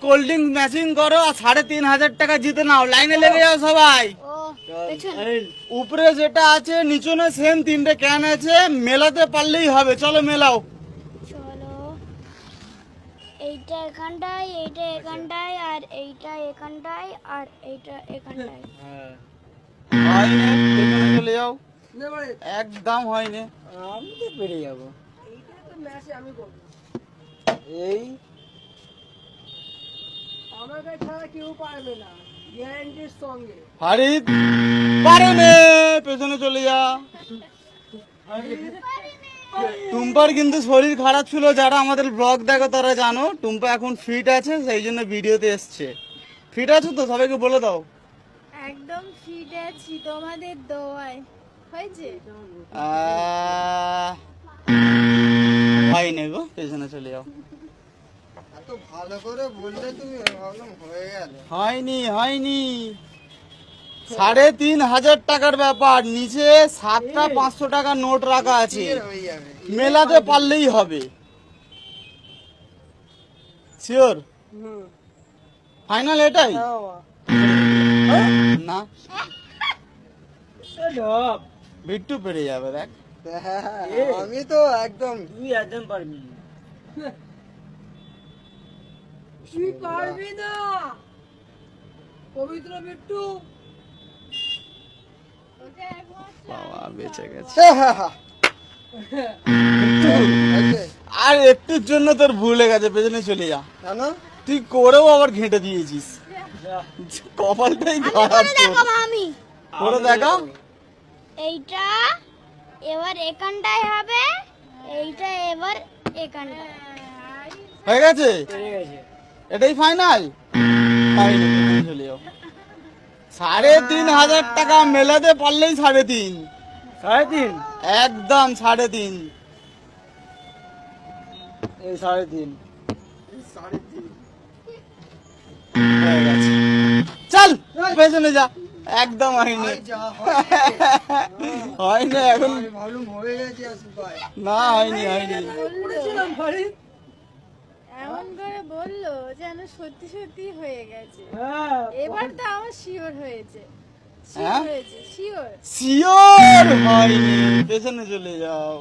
Cold drink matching করো আর 3,500 টাকা জিতে নাও। লাইনে লেগে যাও সবাই। উপরে যেটা আছে নিচনে সেম 3টে ক্যান আছে, মেলাতে পারলেই হবে। চলো মেলাও। চলো, এইটা এখানটায়, এইটা এখানটায়, আর এইটা এখানটায়, আর এইটা এখানটায়। হয়নি, পেছনে চলে যাও। একদম হয়নি। আমি তো পেরে যাবো। এইটা তো ম্যাচে আমি করবো। এই আমাকে ছাড়া কেউ পারবে না, গ্যারান্টির সঙ্গে। ফারিদ পারেনে, পেছনে চলে যা। টুম্পার কিন্তু শরীর খারাপ ছিল, যারা আমাদের ব্লগ দেখো তারা জানো। টুম্পা এখন ফিট আছে, সেই জন্য ভিডিওতে এসছে। ফিট আছো তো? সবাইকে বলে দাও। একদম ফিট আছি তোমাদের দোয়ায়। হয়েছে? হয়নি গো, পেছনে চলে যাও। এত ভালো করে বললে তুমি, ভাবলাম হয়ে গেল। হয়নি হয়নি, 3,500 টাকার ব্যাপার। নিচে 7টা 500 টাকার নোট রাখা আছে, হয়ে যাবে। মেলাতে পারলেই হবে। শিওর? ফাইনাল এটাই না? বিট্টু পেরে যাবে দেখ। আমি তো একদম, তুই একদম পারবি না। তুই পারবি না পবিত্র বিট্টু। বাবা বেঁচে গেছে। এই আর একটুর জন্য তোর ভুলে গেছে, পেছনে চলে যা। কেন? তুই করেও আবার ঘেঁটে দিয়েছিস, কপালটাই খারাপ তোর। আমি করে দেখা। এইটা এবার এখানটায় হবে, এইটা এবার এখানটায়। হয়ে গেছে? পেরে গেছে। এটাই ফাইনাল? ফাইনাল, পেছনে চলে যাও। 3,500 টাকা মেলাতে পারলেই 3.5। 3.5? একদম 3.5। এই 3.5। হয়ে গেছে। চল পেছনে যা। একদম হয়নি, হয়নি এখন। আমি ভাবলাম হয়ে গেছে ভাই। না হয়নি হয়নি। বলেছিলাম ফারিদ। এমন করে বললো যেন সত্যি সত্যি হয়ে গেছে। হ্যাঁ, এবার তো আমার শিওর হয়েছে, হ্যাঁ? শিওর। শিওর হয়নি, পেছনে চলে যাও।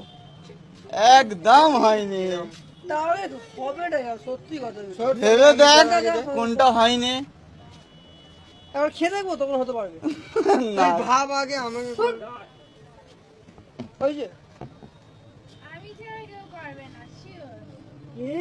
একদম হয়নি। তাহলে হবে না, সত্যি কথা। ভেবে দেখ কোনটা হয়নি। এবার খেয়ে দেখবো, তখন হতে পারবে। না ভাব আগে আমাকে। হয়েছে?